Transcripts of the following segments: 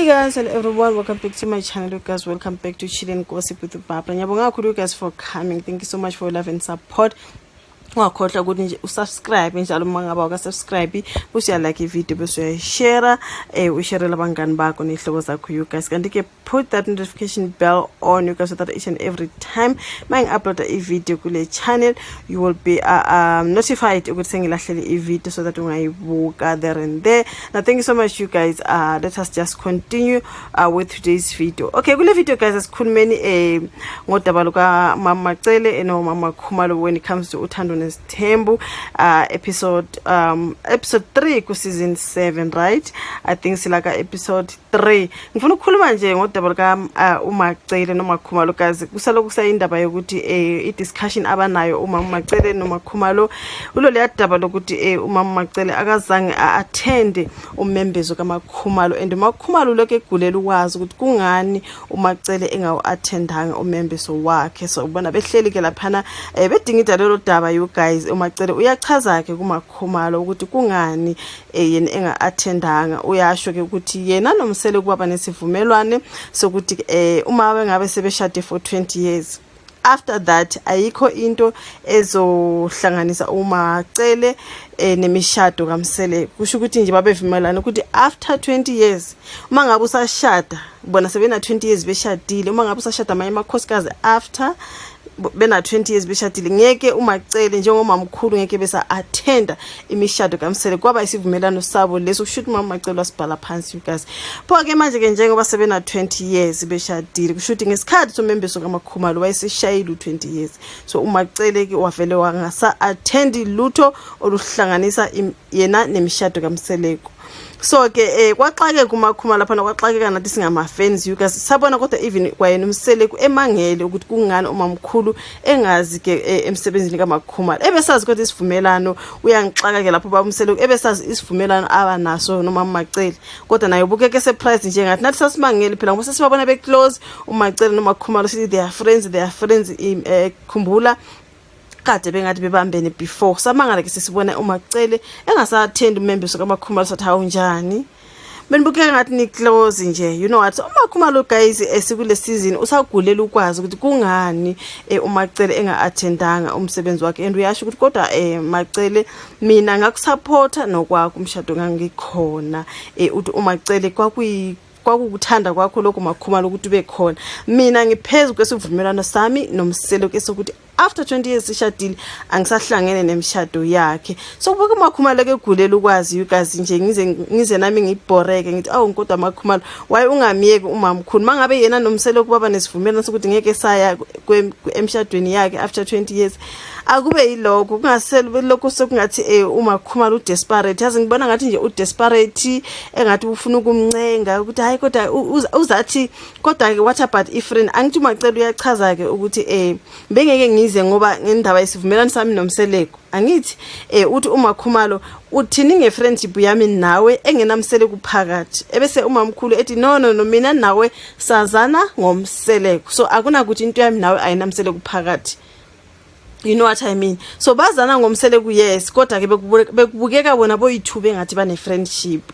Hey guys, hello everyone, welcome back to my channel. You guys, welcome back to Chill and Gossip with Barbara. Nyabonga kakhulu you guys for coming. Thank you so much for your love and support. Ungakhohlwa ukuthi nje usubscribe njalo mangaba ukasubscribe usiya like ivideo bese uyashare ushare labangani bakho nehlobo zakho you guys. Kanti ke put that notification bell on you guys so that each and every time my upload a video kule channel you will be notified ukuthi sengilahlele ivideo so that ungayibuka there and there. Now thank you so much you guys. Let us just continue with today's video. Okay, kule video guys asikhulumeni ngodaba luka Macele no Makhumalo when it comes to Uthando Nesthembu episode 3 ku season 7, right? I think silaka episode 3. Ngifuna ukukhuluma nje ngodaba luka uMacele no Makhumalo guys. Kusaloku kusayindaba yokuthi i-discussion abanayo Macele no Makhumalo ulo leyadaba lokuthi Macele akazange attend Ummembeso kaMakhumalo and Makhumalo lokho egulela ukwazi ukuthi kungani uMacele engawu-attendanga Ummembeso wakhe. So ubona behleli ke laphana bedingida lelo daba you guys. Macele uyachaza ke kuMakhumalo ukuthi kungani yena enga-attendanga. Uyasho ke ukuthi yena nomsele kuba nesivumelwane sokuthi uma bengabe sebeshade for 20 years, after that ayikho into ezohlanganisa uMacele nemishado kaMsele. Kusho ukuthi nje babevumelana ukuthi after 20 years uma ngabe usashada bona sebena 20 years beshadile, uma ngabe usashada amanye amakhosikazi after bena 20 years beshadile ngeke uMacele njengomamkhulu ngeke besa attenda imishado kaMsele. Kwaba isivumelano sabo leso kushuthi Macele wasibhala phansi you guys. Pho ke manje ke njengoba sebena 20 years beshadile kushuthi ngesikhathi soMembeso kaMakhumalo wayeseshayile u20 years. So uMacele ke wavele wangasa attend lutho oluhlanganisa yena nemishado kaMseleko. So ke kwaxake kuMakhumalo lapha kwaxakeka nathi singama fans you guys. Sabona kodwa even kwayena uMseleko emangele ukuthi kungani umamkhulu engazi ke emsebenzini kaMakhumalo. Ebesazi kodwa isivumelano uyangixaka ke lapho babuMseleko ebesazi isivumelano abanaso noma Macele. Kodwa naye ubukeke surprise njengathi nathi sasimangele phela ngoba sesibabona be close uMacele noMakhumalo sithi they are friends khumbula kade bengathi bebambene before. Samangala ke sisibona uMacele engasa attend uMembeso kaMakhumalo sathi awunjani benibukeka ngathi ni close nje. You know what uMakhumalo guys esikule season usagulela ukwazi ukuthi kungani uMacele enga-attendanga umsebenzi wakhe and uyasho ukuthi kodwa Macele mina ngakusupporta nokwakho umshado ngangikhona uthi uMacele kwakukuthanda kwakho lokho Makhumalo ukuthi ube khona. Mina ngiphezulu kwesivumelano sami nomsele sokuthi after 20 years sishadile angisahlangene nemshado yakhe. So kuba Makhumalo ke gulela ukwazi you guys nje ngize nami ngibhoreke ngithi awu kodwa Makhumalo waye ungamiyeki umamkhulu mangabe yena nomsele kubaba nesivumelano sokuthi ngeke saya emshadweni yakhe after 20 years akube yilokho kungasele lokho sokungathi uMakhumalo udesperate. Yazi ngibona ngathi nje udesperate engathi ufuna ukumncenga ukuthi hayi kodwa uzathi kodwa ke what about ifriend. Angithi uMacele uyachaza ke ukuthi bengeke ngize ngoba ngendaba yesivumelano sami nomseleko angithi uthi uMakhumalo uthini ngefriendship yami nawe engenamsele kuphakathi ebese umamkhulu ethi no mina nawe sazana ngomseleko so akunakuthi into yami nawe ayinamsele kuphakathi. You know what I mean? So bazana ngomseleko yes kodwa ke bekubukeka bona boyithube ngathi bane friendship.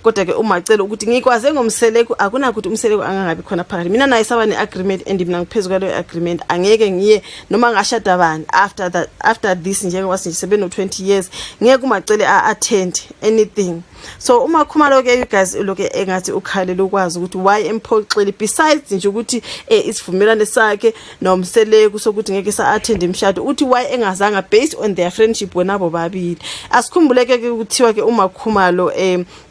Kodwa ke uMacele ukuthi ngikwaze ngomseleko akunakuthi umseleko angangabi khona phakathi. Mina naye saba ne-agreement and mina ngiphezulu kwaleyo agreement angeke ngiye noma ngashada bani after this njengoba sibeno 20 years ngeke uMacele attend anything. So uMakhumalo ke you guys loke engathi ukhalela ukwazi ukuthi why emphoxele besides nje ukuthi isivumelane sakhe nomseleko sokuthi ngeke sa attend imshado uthi why engazanga based on their friendship wena bobabili. Asikhumbuleke ke ukuthiwa ke uMakhumalo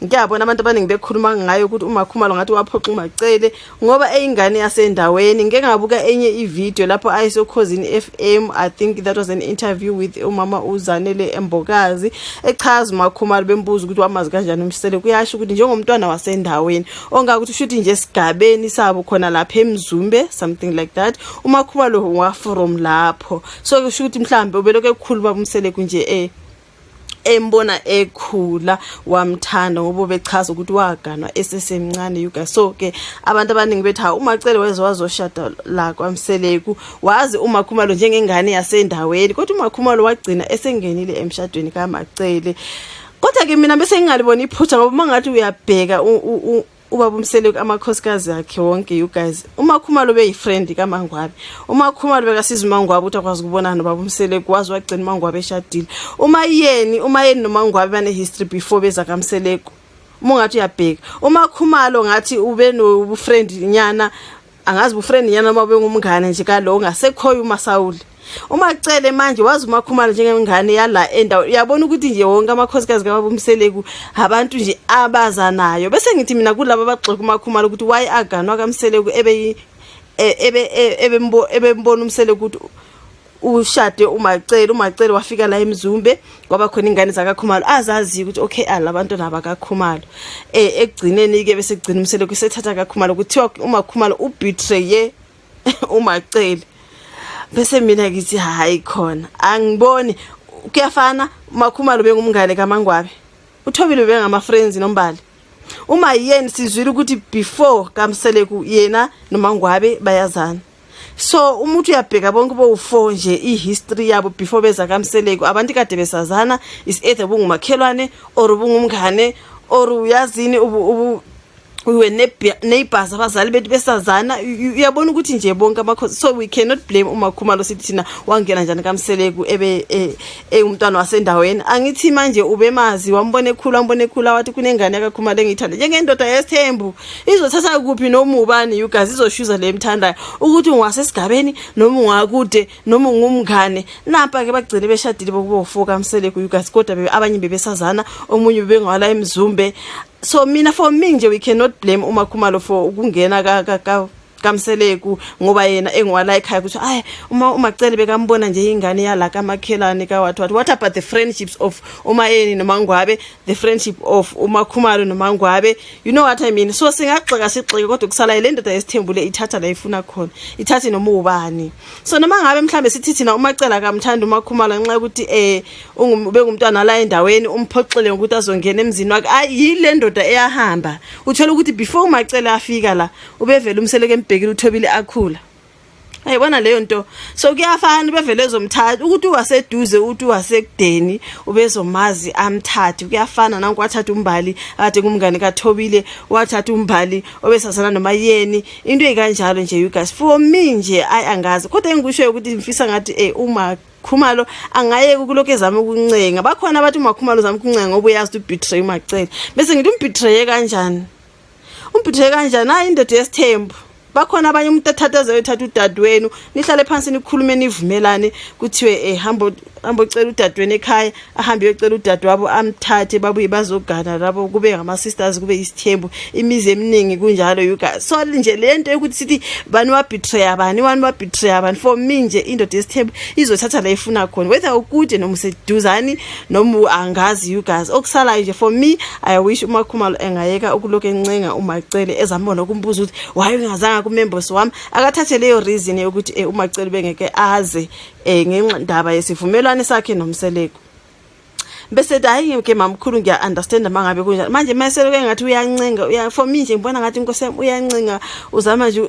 ngiyabona abantu abaningi bekhuluma ngayo ukuthi uMakhumalo ngathi waphoxa uMacele ngoba eyingane yasendaweni. Ngeke ngabuka enye ivideo lapho ayisokhosini FM. I think that was an interview with umama uZanele Embokazi echaza uMakhumalo bembuza ukuthi wamazi kanjani umsele. Kuyasho ukuthi njengomntwana wasendaweni ongakuthi ushuthi nje esigabeni sabo khona lapha eMzumbe something like that uMakhumalo wa from lapho. So kusho ukuthi mhlambe ubeloke ukukhuluma umsele kunje embona ekhula wamthanda ngoba bechaza ukuthi waganwa esesemncane you guys. So ke abantu abaningi bethi ha uMacele wazoshada la kwaMseleku wazi uMakhumalo njengengane yasendaweni kodwa uMakhumalo wagcina esengenile emshadweni kaMacele. Kodwa ke mina bese ngingalibona iphutha ngoba mangathi uyabheka ubaba uMsele amakhosikazi akhe wonke you guys. uMakhumalo beyifriend kaMangwabe. uMakhumalo bekasiza uMangwabe ukuthi akwazi ukubonana nobaba uMsele kwazi wagcina uMangwabe eshadile. umayeni noMangwabe bane history before beza kaMseleko. Mungathi uyabheka uMakhumalo ngathi ube no friend nyana, angazi bufriend nyana noma bengumngane nje kalo ngasekhoyo uMasawuli. uMacele manje wazi uMakhumalo njengengane yala endawo. Uyabona ukuthi nje wonke amakhosikazi kababa uMseleku abantu nje abazanayo. Bese ngithi mina kulabo abagxeka uMakhumalo ukuthi why aganwa kaMseleku ebembona uMseleku ukuthi ushade uMacele wafika la eMzumbe ngoba khona ingane zakaKhumalo azazi ukuthi okay alabantu nabakaKhumalo. Egcineni ke bese gcina uMseleku sethatha kaKhumalo kuthiwa uMakhumalo ubetraye uMacele. Bese mina ngithi hayi khona angiboni kuyafana. uMakhumalo bengumngane kaMangwabe, uThobile bengama friends nombali. Uma yena sizwile ukuthi before kaMseleku yena noMangwabe bayazana. So umuntu uyabheka bonke bo4 nje ihistory yabo before beza kaMseleku. Abantu kade besazana is either bungumakhelwane or bungumngane or uyazini we neighbors abazali bethu besazana. Uyabona ukuthi nje bonke amakhosi. So we cannot blame uMakhumalo sithi thina wangena njani kaMseleku umntwana wasendaweni. Angithi manje ubemazi wambone ekhula wathi kunengane yakaKhumalo engiyithanda njengendoda yesithembu. Izothatha kuphi noma ubani you guys, izoshuza le mthandayo ukuthi ungasesigabeni noma ungakude noma ungumngane. Napha ke bagcine beshadile bokubo4 kaMseleku you guys, kodwa abanye bebesazana, omunye bebengwala eMzumbe. So mina for me nje we cannot blame uMakhumalo for ukungena kaMseleku ngoba yena engwala ekhaya ukuthi hayi uMacele bekambona nje ingane yala kaMakhelane kawathi what about the friendships of umayeni noMangwabe, the friendship of uMakhumalo noMangwabe, you know what I mean. So singagxeka sigxeke kodwa kusala le ndoda yesithembule ithatha la ifuna khona ithathi noma ubani. So noma ngabe mhlambe sithi thina uMacele akamthanda uMakhumalo ngenxa ukuthi bengumntwana la endaweni umphoxele ukuthi azongena emzini wakhe, ayile ndoda eyahamba. Uthola ukuthi before uMacele afika la ubevela uMseleke uThobile akhula. Ayibona leyo nto. So kuyafana bevele ezomthatha ukuthi waseduze uthi wasekudeni ubezomazi amthathe. Kuyafana nanku wathatha umbali ade kumngane kaThobile, wathatha umbali obesazana nomayeni. Into ekanjalo nje you guys. For me nje angazi kodwa engikusho ukuthi mfisa ngathi uMakhumalo angayeke ukulokhu ezama ukuncenga. Bakhona abathi uMakhumalo uzama ukuncenga ngoba uyazi ukuthi betray uMacele. Bese ngithi umbetray kanjani? Umbetray kanjani? Hayi indoda yesithembu. Bakhona abanye umuntu athathaza ethatha udadewenu nihlale phansi nikhulume nivumelane kuthiwe hamba cela udadewenu ekhaya, ahambe yocela udadewabo amthathe babuye bazogana labo kube ngama sisters kube isithembu. Imizi eminingi kunjalo you guys. So nje lento ukuthi sithi bani wa betray abani for me nje indoda yesithembu izothatha la ifuna khona whether ukude noma useduzani noma angazi you guys. Okusala nje for me I wish uMakhumalo engayeka ukulokho encenga uMacele ezambona ukumbuza ukuthi why ungazanga kuMembeso wami akathathe leyo reason yokuthi uMacele bengeke aze ngenxa ndaba yesivumelwano sakhe noMseleko. Bese hayi ke mamkhulu ngiya understand mangabe kunjani manje Maseleko engathi uyancenga for me nje ngibona ngathi inkosi yami uyancenga uzama nje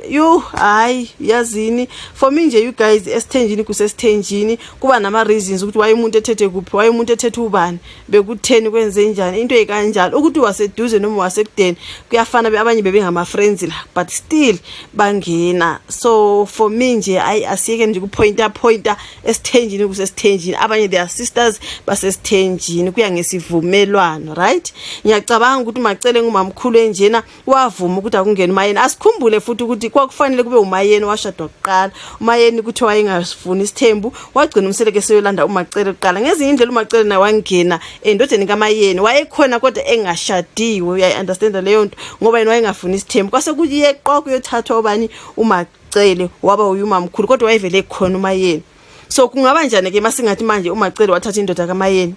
hayi yazini. For me nje you guys esithenjini kusesithenjini kuba nama reasons ukuthi waye umuntu ethethe kuphi, waye umuntu ethethe ubani, bekutheni kwenze njani into ekanjalo ukuthi waseduze noma wasekudeni kuyafana abanye bebengama friends la but still bangena. So for me nje asiyeke nje kupointa esithenjini kusesithenjini, abanye their sisters basesithenjini kuya ngesivumelwano right. Ngiyacabanga ukuthi Macele ngumamkhulu enjena wavuma ukuthi akungena umayeni. Asikhumbule futhi ukuthi kwakufanele kube umayeni washadwa kuqala, umayeni ukuthi wayengafuni isithembu wagcina uMseleke seyolanda uMacele kuqala. Ngezinye indlela uMacele naye wangena endodeni kamayeni wayekhona kodwa engashadiwe. Uya understand leyo nto ngoba yena wayengafuni isithembu kwase kuthi yeqoqo yothathwa ubani uMacele waba uyumamkhulu kodwa wayevele khona umayeni. So kungaba njani ke masingathi manje uMacele wathatha indoda kamayeni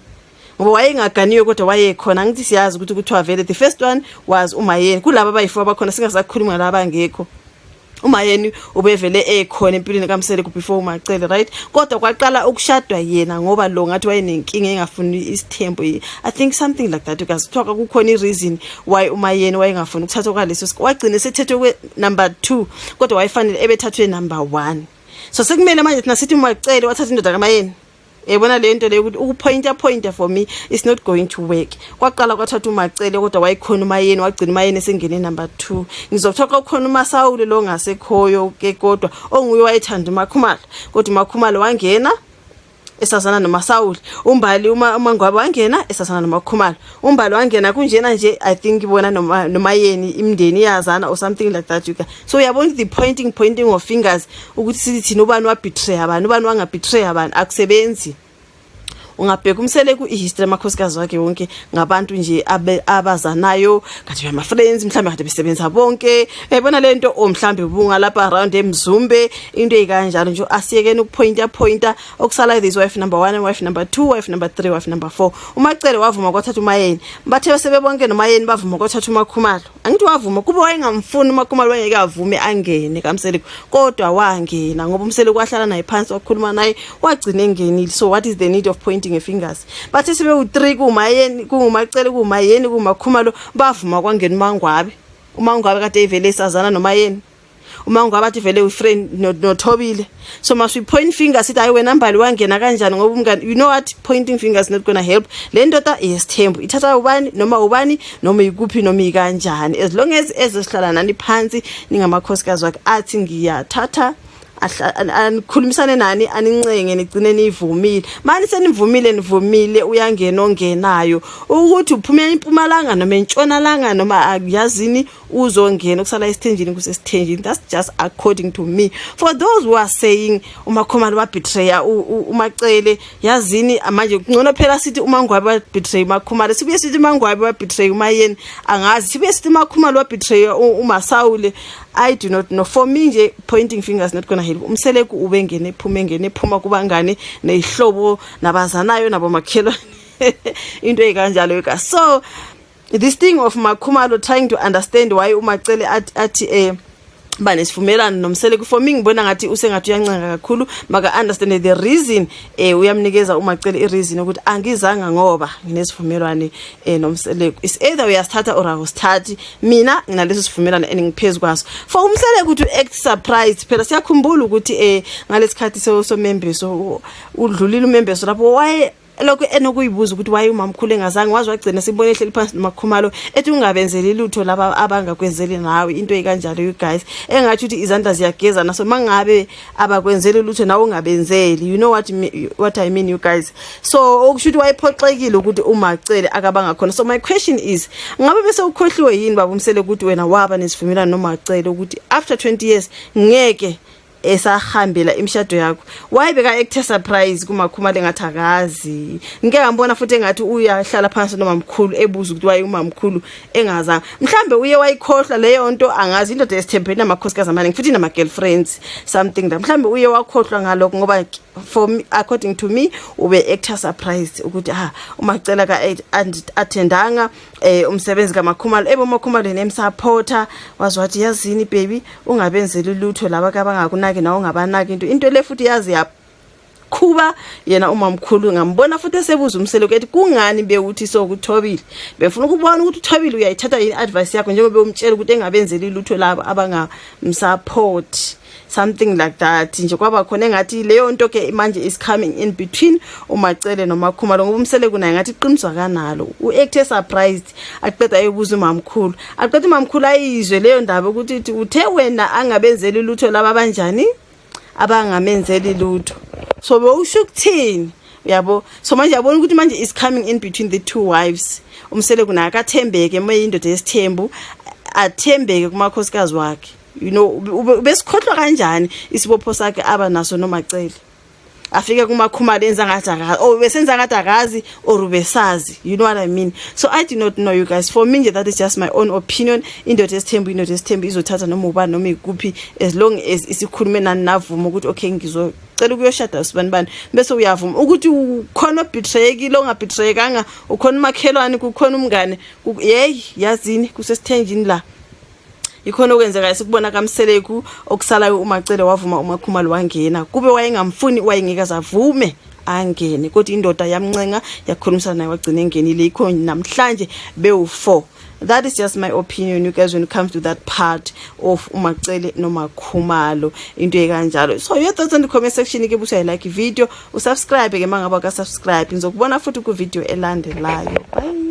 ngoba wayengaganiwe kodwa wayekhona. Ngithi siyazi ukuthi kuthiwa vele the first one was umayeni. Kulabo abayifu abakhona singasakhuluma ngalaba ngekho, umayeni ubevele ekhona empilweni kaMseleko before uMacele right. Kodwa kwaqala ukushadwa yena ngoba lo ngathi wayenenkinga engafuni isithembu. I think something like that because kuthiwa kukhona ireason why umayeni wayengafuni ukuthathwa kwaleso wagcina sethethwe number 2 kodwa wayefanele ebethathwe number 1. So sekumele manje thina sithi uMacele wathatha indoda kamayeni Ebona le nto le ukuthi ukupointer for me is not going to work. Kwaqala kwathatha uMacele kodwa wayikhona uMayeni wagcina uMayeni esengene number 2. Ngizothoka ukhona uMasawule lo ngasekhoyo ke kodwa onguye wayethanda uMakhumalo kodwa uMakhumalo wangena esazana noMasawule. Umbali uMangwabi wangena esazana noMakhumalo. Umbali wangena kunjena nje I think ibona noMayeni imndeni yazana or something like that you guys. So uyabona the pointing of fingers ukuthi sithi thina ubani wa betray abantu ubani wanga betray abantu akusebenzi. Ungabheka uMsele ku-history amakhosikazi wakhe wonke ngabantu nje abazanayo kanti bama friends mhlambe kade besebenza bonke. Ebona lento mhlambe ubunga lapha around eMzumbe into ezikanjalo nje asiyekene ukupointer okusala this wife number 1 wife number 2 wife number 3 wife number 4. uMacele wavuma kwathatha uMayeni bathe sebebonke noMayeni bavuma kwathatha uMakhumalo. Angithi wavuma kuba wayengamfuni uMakhumalo wayeke avume angene kaMsele kodwa wangena ngoba uMsele kwahlala naye phansi wakhuluma naye wagcina engenile. So what is the need of pointing fingers? Bathe sibe u3 kuMayeni kuMacele kuMayeni kuMakhumalo bavuma kwangena uMangwabi. uMangwabi kade evele esazana noMayeni. uMangwabi athi vele ufriend noThobile. So must we point fingers sithi hayi wena mbali wangena kanjani ngoba umngani you know what pointing fingers not gonna help. Le ndoda iyesithembu ithatha ubani noma ikuphi noma ikanjani as long as ezosihlala nani phansi ningamakhosikazi wakhe athi ngiyathatha anikhulumisane nani anincenge nigcine nivumile manje senivumile uyangena ongenayo ukuthi uphuma eMpumalanga noma eNtshonalanga noma akuyazini uzongena kusala esithenjini kusesithenjini. That's just according to me. For those who are saying uMakhumalo wa betray uMacele yazini manje ngcono phela sithi uMangwabi wa betray uMakhumalo sibuye sithi uMangwabi wa betray uMayeni angazi sibuye sithi uMakhumalo wa betray uMasawule. I do not know. For me nje pointing fingers not gonna help. uMsele ubengene ephuma kubangane nezihlobo nabazanayo nabo makhelwane into ekanjalo ka. So this thing of Makhumalo trying to understand why uMacele athi banesivumelano noMsele for me ngibona ngathi usengathi uyancenga kakhulu maka understand the reason uyamnikeza uMacele ireason ukuthi angizanga ngoba nginesivumelwane noMsele. Is either uyasithatha or awusithathi. Mina nginaleso sivumelano engiphezulu kwaso. For uMsele ukuthi act surprised phela siyakhumbula ukuthi ngalesikhathi soMembeso udlulile uMembeso lapho waye lokho enokuyibuza ukuthi waye uMamkhulu engazange wazi wagcina sibone ehleli phansi noMakhumalo ethi ungabenzeli lutho laba abangakwenzeli nawe into ekanjalo you guys engathi uthi izandla ziyageza naso mangabe abakwenzeli lutho nawe ungabenzeli. You know what I mean you guys. So okushuthi wayephoxekile ukuthi uMacele akabanga khona. So my question is ngabe bese ukhohliwe yini baba uMsele ukuthi wena waba nesivumelano noMacele ukuthi after 20 years ngeke esahambela imshado yakho why beka act surprise kuMakhumalo engathi akazi ngeke ngambona futhi engathi uyahlala phansi noMamkhulu ebuza ukuthi waye uMamkhulu engazanga mhlambe uye wayikhohlwa leyo nto angazi indoda esithembeni namakhosikazi amaningi futhi nama girlfriends something that mhlambe uye wakhohlwa ngalokho ngoba for me according to me ube act surprised ukuthi uMacele ka attendanga umsebenzi kaMakhumalo uMakhumalo nemsupporter wazwathi yazini baby ungabenzeli lutho laba kabangakuna nawo ngabanaki into le futhi yazi yakhuba yena uMamkhulu ngambona futhi esebuza uMsele ukuthi kungani bewuthi sokuthobile befuna ukubona ukuthi uthobile uyayithatha yini advice yakho njengoba umtshela ukuthi engabenzeli lutho laba abangamsupport something like that nje kwaba khona engathi leyo nto ke manje is coming in between uMacele noMakhumalo ngoba uMsele kunaye ngathi iqiniswa kanalo uact surprised aqeda ebuza uMamkhulu aqeda uMamkhulu ayizwe leyo ndaba ukuthi uthe wena angabenzeli lutho laba abanjani abangamenzeli lutho so bewusho ukuthini yabo. So manje yabona ukuthi manje is coming in between the two wives. uMsele kunaye akathembeke moya indoda yesithembu athembeke kumakhosikazi wakhe. You know besikhohlwa kanjani isibopho sakhe aba naso noMacele afike kuMakhumalo enza ngathi akazi besenza ngathi akazi or besazi. You know what I mean. So I do not know you guys. For me that is just my own opinion. Indoda yesithembu izothatha noma ubani noma ikuphi as long as isikhulume nani navuma ukuthi okay ngizocela ukuyoshada sibanibani bese uyavuma ukuthi ukhona obetrayekile ongabetrayekanga ukhona umakhelwane kukhona umngane yazini kusesithenjini la ikhona okwenzeka sikubona kaMsele okusalayo uMacele wavuma uMakhumalo wangena kube wayengamfuni wayengeka avume angene kodwa indoda yamncenga yakhulumisana naye wagcina engenile ikho namhlanje bewu4 that is just my opinion, you guys, when it comes to that part of Macele no Makhumalo into ekanjalo. So your thoughts in the comment section. Ke busa like video, usubscribe ke mangaba ka subscribe ngizokubona futhi ku video elandelayo. Bye.